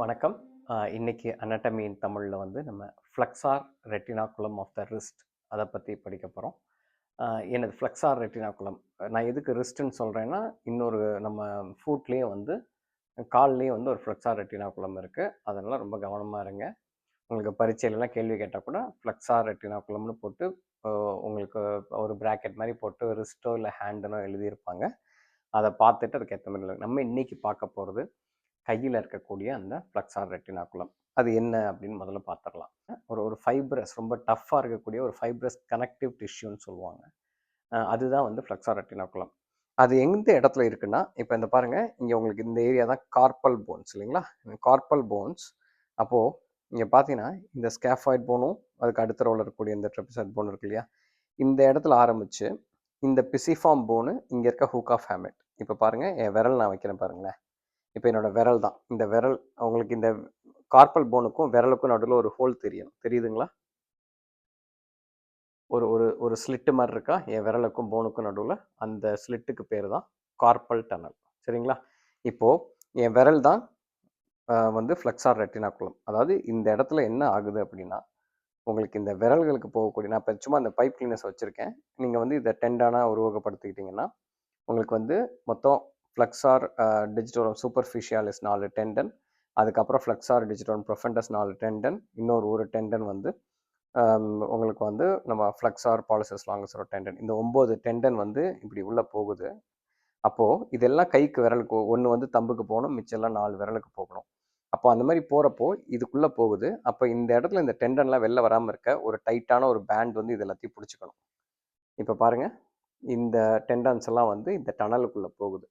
வணக்கம். இன்னைக்கு அனாட்டமி இன் தமிழ்ல வந்து நம்ம ஃப்ளெக்ஸார் ரெட்டினாகுலம் ஆஃப் த ரிஸ்ட் அதை பற்றி படிக்க போகிறோம். எனது ஃப்ளெக்ஸார் ரெட்டினாகுலம் நான் எதுக்கு ரிஸ்ட்டுன்னு சொல்கிறேன்னா, இன்னொரு நம்ம ஃபூட்லேயும் வந்து கால்லேயும் வந்து ஒரு ஃப்ளெக்ஸார் ரெட்டினாகுலம் இருக்குது. அதனால் ரொம்ப கவனமாக இருங்க. உங்களுக்கு பரீட்சையிலலாம் கேள்வி கேட்டால் கூட ஃப்ளெக்ஸார் ரெட்டினாகுலம்னு போட்டு உங்களுக்கு ஒரு ப்ராக்கெட் மாதிரி போட்டு ரிஸ்ட்டோ இல்லை ஹேண்டுனோ எழுதியிருப்பாங்க. அதை பார்த்துட்டு அதுக்கேற்ற மாதிரி நம்ம இன்னைக்கு பார்க்க போகிறது கையில் இருக்கக்கூடிய அந்த ஃப்ளெக்ஸார் ரெட்டினாகுலம். அது என்ன அப்படின்னு முதல்ல பார்த்துடலாம். ஒரு ஒரு ஃபைப்ரஸ், ரொம்ப டஃப்பாக இருக்கக்கூடிய ஒரு ஃபைப்ரஸ் கனெக்டிவ் டிஷ்யூன்னு சொல்லுவாங்க. அதுதான் வந்து ஃப்ளெக்ஸார் ரெட்டினாகுலம். அது எந்த இடத்துல இருக்குன்னா, இப்போ இந்த பாருங்க, இங்கே உங்களுக்கு இந்த ஏரியா தான் கார்பல் போன்ஸ் இல்லைங்களா? Carpal bones. அப்போது இங்கே பார்த்தீங்கன்னா, இந்த ஸ்கேஃபாய்ட் போனும் அதுக்கு அடுத்த ரோவில் இருக்கக்கூடிய இந்த ட்ரெபிசாய்ட் போன் இருக்கு இல்லையா? இந்த இடத்துல ஆரம்பித்து இந்த பிசிஃபார்ம் போனு இங்கே இருக்க ஹூக் ஆஃப் ஹேமெட். இப்போ பாருங்கள், என் விரல் நான் வைக்கிறேன் பாருங்களேன். இப்போ என்னோட விரல் தான். இந்த விரல் உங்களுக்கு இந்த கார்பல் போனுக்கும் விரலுக்கும் நடுவில் ஒரு ஹோல் தெரியுதுங்களா? ஒரு ஒரு ஒரு ஸ்லிட்டு மாதிரி இருக்கா என் விரலுக்கும் போனுக்கும் நடுவில்? அந்த ஸ்லிட்டுக்கு பேர் தான் கார்பல் டனல். சரிங்களா? இப்போது என் விரல் தான் வந்து ஃப்ளெக்ஸார் ரெட்டினாகுலம். அதாவது இந்த இடத்துல என்ன ஆகுது அப்படின்னா, உங்களுக்கு இந்த விரல்களுக்கு போகக்கூடிய, நான் இப்போ சும்மா அந்த பைப் கிளீனர்ஸ் வச்சுருக்கேன். நீங்கள் வந்து இதை டெண்டானாக உருவகப்படுத்திக்கிட்டிங்கன்னா உங்களுக்கு வந்து மொத்தம் ஃப்ளெக்ஸார் டிஜிட்டோரம் சூப்பர்ஃபிஷியாலிஸ் 4 டெண்டன், அதுக்கப்புறம் ஃப்ளெக்ஸார் டிஜிட்டோரம் ப்ரொஃபண்டஸ் 4 டெண்டன், ஒரு டெண்டன் வந்து உங்களுக்கு வந்து நம்ம ஃப்ளெக்ஸார் பாலிசஸ் லாங்கஸ் ஒரு டெண்டன். இந்த 9 டெண்டன் வந்து இப்படி உள்ளே போகுது. அப்போது இதெல்லாம் கைக்கு விரலுக்கு ஒன்று வந்து தம்புக்கு போகணும், மிச்சம்லாம் 4 விரலுக்கு போகணும். அப்போ அந்த மாதிரி போகிறப்போ இதுக்குள்ளே போகுது. அப்போ இந்த இடத்துல இந்த டெண்டன்லாம் வெளில வராமல் இருக்க ஒரு டைட்டான ஒரு பேண்ட் வந்து இது எல்லாத்தையும் பிடிச்சிக்கணும். இப்போ பாருங்கள், இந்த டெண்டன்ஸ் எல்லாம் வந்து இந்த டனலுக்குள்ளே போகுது.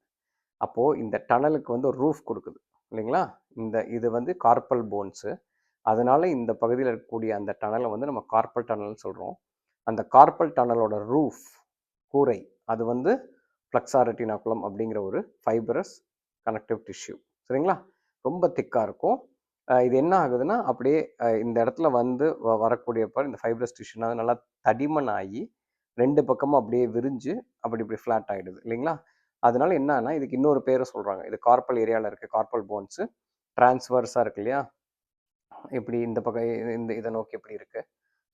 அப்போது இந்த டனலுக்கு வந்து ஒரு ரூஃப் கொடுக்குது இல்லைங்களா? இது வந்து கார்பல் போன்ஸு. அதனால இந்த பகுதியில் இருக்கக்கூடிய அந்த டனலை வந்து நம்ம கார்பல் டனல்னு சொல்கிறோம். அந்த கார்பல் டனலோட ரூஃப், கூரை, அது வந்து ஃப்ளெக்ஸார் ரெட்டினாகுலம் அப்படிங்கிற ஒரு ஃபைபரஸ் கனெக்டிவ் டிஷ்யூ. சரிங்களா? ரொம்ப திக்காக இருக்கும். இது என்ன ஆகுதுன்னா, அப்படியே இந்த இடத்துல வந்து வரக்கூடியப்ப இந்த ஃபைபரஸ் டிஷ்யூனா நல்லா தடிமன் ஆகி 2 பக்கமும் அப்படியே விரிஞ்சு இப்படி ஃப்ளாட் ஆகிடுது இல்லைங்களா? அதனால என்னன்னா, இதுக்கு இன்னொரு பேரை சொல்கிறாங்க. இது கார்பல் ஏரியாவில் இருக்க கார்பல் போன்ஸு டிரான்ஸ்வர்ஸாக இருக்கு இல்லையா? இப்படி இந்த பக்கம் இதை நோக்கி எப்படி இருக்கு?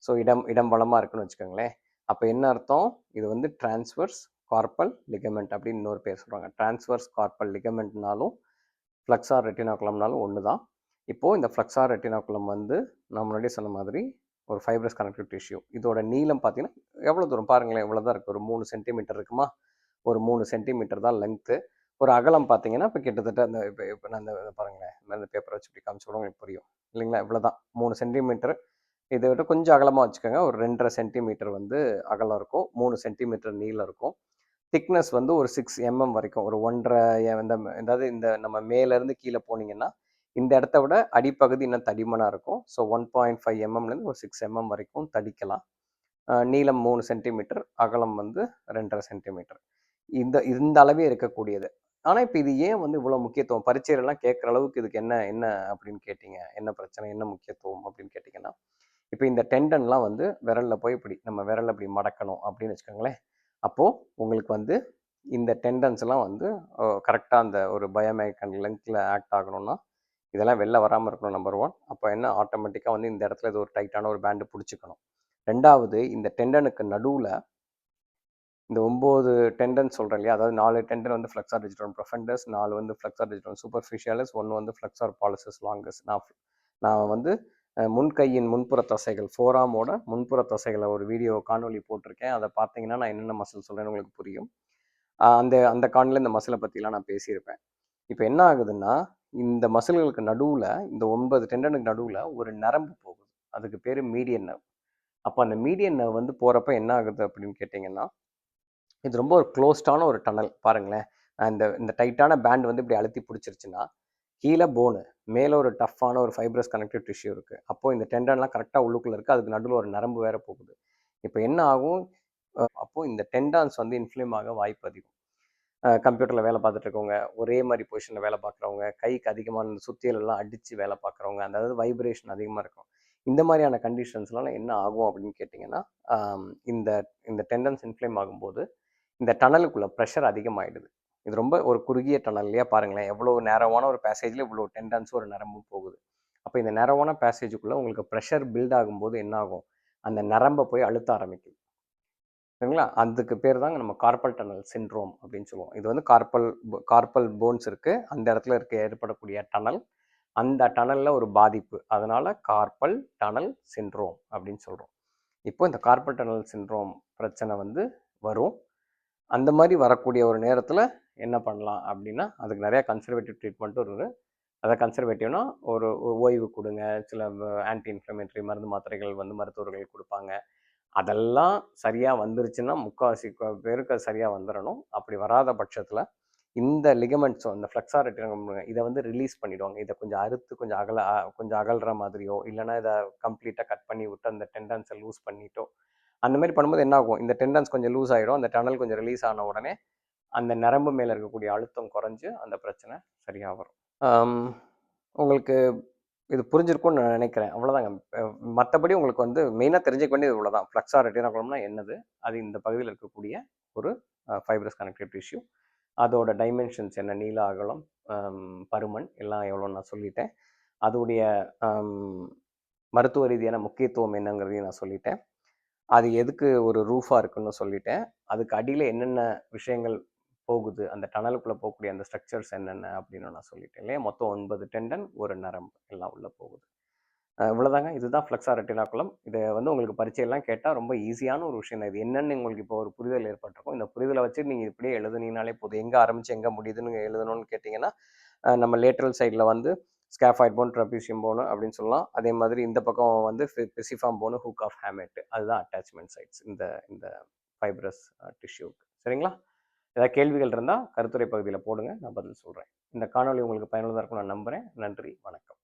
ஸோ இடம் வளமாக இருக்குன்னு வச்சுக்கோங்களேன். அப்போ என்ன அர்த்தம்? இது வந்து டிரான்ஸ்வர்ஸ் கார்பல் லிகமெண்ட் அப்படின்னு இன்னொரு பேர் சொல்கிறாங்க. டிரான்ஸ்வர்ஸ் கார்பல் லிகமெண்ட்னாலும் ஃப்ளெக்ஸார் ரெட்டினாகுலம்னாலும் ஒன்று தான். இப்போது இந்த ஃப்ளெக்ஸார் ரெட்டினாகுலம் வந்து நான் முன்னாடியே சொன்ன மாதிரி ஒரு ஃபைப்ரஸ் கனெக்டிவ் டிஷ்யூ. இதோட நீளம் பார்த்தீங்கன்னா எவ்வளோ தூரம் பாருங்களேன், இவ்வளோ தான் இருக்குது. ஒரு 3 சென்டிமீட்டர் இருக்குமா? ஒரு 3 சென்டிமீட்டர் தான் லென்த்து. ஒரு அகலம் பார்த்தீங்கன்னா, இப்போ கிட்டத்தட்ட அந்த இப்போ நான் இந்த பாருங்களேன், இந்த பேப்பரை வச்சு இப்படி காமிச்சு கூட உங்களுக்கு புரியும் இல்லைங்களா? இவ்வளோ தான் 3 சென்டிமீட்டர். இதை விட கொஞ்சம் அகலமாக வச்சுக்கோங்க. ஒரு 2.5 சென்டிமீட்டர் வந்து அகலம் இருக்கும், 3 சென்டிமீட்டர் நீளம் இருக்கும். திக்னஸ் வந்து ஒரு 6 mm வரைக்கும், ஒரு 1.5 அதாவது இந்த நம்ம மேலேருந்து கீழே போனீங்கன்னா இந்த இடத்த விட அடிப்பகுதி இன்னும் தடிமனாக இருக்கும். ஸோ 1.5 mmலேருந்து ஒரு 6 mm வரைக்கும் தடிக்கலாம். நீளம் 3 சென்டிமீட்டர், அகலம் வந்து 2.5 சென்டிமீட்டர். இந்த இந்த அளவே இருக்கக்கூடியது. ஆனால் இப்போ இது ஏன் வந்து இவ்வளோ முக்கியத்துவம்? பரீட்சையிலலாம் கேட்குற அளவுக்கு இதுக்கு என்ன என்ன அப்படின்னு கேட்டிங்க, என்ன பிரச்சனை, என்ன முக்கியத்துவம் அப்படின்னு கேட்டிங்கன்னா, இப்போ இந்த டெண்டன்லாம் வந்து விரலில் போய் இப்படி நம்ம விரலை இப்படி மடக்கணும் அப்படின்னு வச்சுக்கோங்களேன். அப்போது உங்களுக்கு வந்து இந்த டெண்டன்ஸ்லாம் வந்து கரெக்டாக அந்த ஒரு பயோமெக்கானிக் லென்த்தில் ஆக்ட் ஆகணும்னா இதெல்லாம் வெளில வராமல் இருக்கணும், நம்பர் 1. அப்போ என்ன, ஆட்டோமேட்டிக்காக வந்து இந்த இடத்துல இது ஒரு டைட்டான ஒரு பேண்டு பிடிச்சிக்கணும். 2வது, இந்த டெண்டனுக்கு நடுவில் இந்த 9 டெண்டன் சொல்கிறேன் இல்லையா? அதாவது 4 டெண்டன் வந்து ஃப்ளெக்ஸார் டிஜிட்டோரம் ப்ரொஃபண்டஸ், 4 வந்து ஃப்ளெக்ஸார் டிஜிட்டோரம் சூப்பர்ஃபிஷியாலிஸ், 1 வந்து ஃப்ளெக்ஸார் பாலிசஸ் லாங்கஸ். நான் வந்து முன்கையின் முன்புற தசைகள், ஃபோராமோட முன்புற தசைகளை ஒரு வீடியோ காணொலி போட்டிருக்கேன். அதை பார்த்தீங்கன்னா நான் என்னென்ன மசில் சொல்கிறேன்னு உங்களுக்கு புரியும். அந்த அந்த காணொலியில் இந்த மசிலை பற்றிலாம் நான் பேசியிருப்பேன். இப்போ என்ன ஆகுதுன்னா, இந்த மசில்களுக்கு நடுவில், இந்த 9 டெண்டனுக்கு நடுவில் ஒரு நரம்பு போகுது. அதுக்கு பேர் மீடியன் நர்வ். அப்போ அந்த மீடியன் நர்வ் வந்து போகிறப்ப என்ன ஆகுது அப்படின்னு கேட்டிங்கன்னா, இது ரொம்ப ஒரு க்ளோஸ்டான ஒரு டனல். பாருங்களேன், இந்த டைட்டான பேண்ட் வந்து இப்படி அழுத்தி பிடிச்சிருச்சுன்னா, கீழே போனு, மேலே ஒரு டஃப்பான ஒரு ஃபைப்ரஸ் கனெக்டிவ் டிஷ்யூ இருக்குது. அப்போது இந்த டெண்டன்லாம் கரெக்டாக உள்ளுக்குள்ளே இருக்குது. அதுக்கு நடுவில் ஒரு நரம்பு வேறு போகுது. இப்போ என்ன ஆகும்? அப்போது இந்த டெண்டான்ஸ் வந்து இன்ஃப்ளேம் ஆக வாய்ப்பு அதிகம். கம்ப்யூட்டரில் வேலை பார்த்துட்டு இருக்கவங்க, ஒரே மாதிரி பொசிஷனில் வேலை பார்க்குறவங்க, கைக்கு அதிகமான சுத்தியலெல்லாம் அடித்து வேலை பார்க்குறவங்க, அதாவது வைப்ரேஷன் அதிகமாக இருக்கும். இந்த மாதிரியான கண்டிஷன்ஸ்லாம் என்ன ஆகும் அப்படின்னு கேட்டிங்கன்னா, இந்த இந்த டெண்டன்ஸ் இன்ஃப்ளேம் ஆகும்போது இந்த டனலுக்குள்ள ப்ரெஷர் அதிகமாகிடுது. இது ரொம்ப ஒரு குறுகிய டனல் இல்லையா? பாருங்களேன், எவ்வளோ நேரோவான ஒரு பேசேஜில் இவ்வளோ டெண்டன்ஸும் ஒரு நரம்பும் போகுது. அப்போ இந்த நேரோவான பேசேஜுக்குள்ளே உங்களுக்கு ப்ரெஷர் பில்ட் ஆகும்போது என்ன ஆகும்? அந்த நரம்பை போய் அழுத்த ஆரம்பிக்கும். சரிங்களா? அதுக்கு பேர் தாங்க நம்ம கார்பல் டனல் சிண்ட்ரோம் அப்படின்னு சொல்லுவோம். இது வந்து கார்பல் போன்ஸ் இருக்கு. அந்த இடத்துல ஏற்படக்கூடிய டனல். அந்த டனல்ல ஒரு பாதிப்பு. அதனால கார்பல் டனல் சிண்ட்ரோம் அப்படின்னு சொல்றோம். இப்போ இந்த கார்பல் டனல் சிண்ட்ரோம் பிரச்சனை வந்து வரும். அந்த மாதிரி வரக்கூடிய ஒரு நேரத்தில் என்ன பண்ணலாம் அப்படின்னா, அதுக்கு நிறைய கன்சர்வேட்டிவ் ட்ரீட்மெண்ட்டும் இருக்குது. அதை கன்சர்வேட்டிவ்னா ஒரு ஓய்வு கொடுங்க, சில ஆன்டி இன்ஃப்ளமேட்டரி மருந்து மாத்திரைகள் வந்து மருத்துவர்கள் கொடுப்பாங்க. அதெல்லாம் சரியாக வந்துருச்சுன்னா முக்கால்வாசி பேருக்கு அது சரியாக வந்துடணும். அப்படி வராத பட்சத்தில் இந்த லிகமெண்ட்ஸோ இந்த ஃப்ளெக்ஸார் ரெட்டினம் இதை வந்து ரிலீஸ் பண்ணிடுவாங்க. இதை கொஞ்சம் அறுத்து கொஞ்சம் அகல்ற மாதிரியோ, இல்லைன்னா இதை கம்ப்ளீட்டாக கட் பண்ணி விட்டு அந்த டெண்டன்ஸை லூஸ் பண்ணிட்டோ, அந்த மாதிரி பண்ணும்போது என்ன ஆகும்? இந்த டெண்டன்ஸ் கொஞ்சம் லூஸ் ஆகிடும். அந்த டனல் கொஞ்சம் ரிலீஸ் ஆன உடனே அந்த நரம்பு மேலே இருக்கக்கூடிய அழுத்தம் குறைஞ்சு அந்த பிரச்சனை சரியாக வரும். உங்களுக்கு இது புரிஞ்சிருக்கும்னு நான் நினைக்கிறேன். அவ்வளோதாங்க. மற்றபடி உங்களுக்கு வந்து மெயினாக தெரிஞ்சுக்க வேண்டியது இவ்வளோதான். ஃப்ளெக்ஸார் ரெட்டினாகுலம்னா என்னது? அது இந்த பகுதியில் இருக்கக்கூடிய ஒரு ஃபைப்ரஸ் கனெக்டிவ் டிஷ்யூ. அதோட டைமென்ஷன்ஸ் என்ன? நீள, அகலம், பருமன் எல்லாம் எவ்வளோன்னு நான் சொல்லிட்டேன். அதோடைய மருத்துவ ரீதியான முக்கியத்துவம் என்னங்கிறதையும் நான் சொல்லிட்டேன். அது எதுக்கு ஒரு ரூஃபாக இருக்குன்னு சொல்லிட்டேன். அதுக்கு அடியில் என்னென்ன விஷயங்கள் போகுது, அந்த டனலுக்குள்ளே போகக்கூடிய அந்த ஸ்ட்ரக்சர்ஸ் என்னென்ன அப்படின்னு நான் சொல்லிட்டேன் இல்லையா? மொத்தம் 9 டெண்டன், ஒரு நரம்பு எல்லாம் உள்ளே போகுது. இவ்வளோதாங்க. இதுதான் ஃப்ளெக்ஸார் ரெட்டினாகுலம். இதை வந்து உங்களுக்கு பரீட்சையெல்லாம் கேட்டால் ரொம்ப ஈஸியான ஒரு விஷயம் தான். இது என்னன்னு உங்களுக்கு இப்போ ஒரு புரிதல் ஏற்பட்டிருக்கும். இந்த புரிதலை வச்சு நீங்கள் இப்படியே எழுதுனீங்கனாலே போதும். எங்கே ஆரம்பித்து எங்கே முடியுதுன்னு எழுதணும்னு கேட்டிங்கன்னா, நம்ம லேட்ரல் சைடில் வந்து ஸ்கேஃபாய்ட் போன், ட்ரபீசியம் போனு அப்படின்னு சொல்லலாம். அதே மாதிரி இந்த பக்கம் வந்து பெசிஃபார்ம் போனு, ஹூக் ஆஃப் ஹேமெட். அதுதான் அட்டாச்மெண்ட் சைட்ஸ் இந்த இந்த ஃபைப்ரஸ் டிஷ்யூக்கு. சரிங்களா? ஏதாவது கேள்விகள் இருந்தால் கருத்துரை பகுதியில் போடுங்க, நான் பதில் சொல்கிறேன். இந்த காணொலி உங்களுக்கு பயனுள்ளதாக இருக்கும் நான் நம்புகிறேன். நன்றி, வணக்கம்.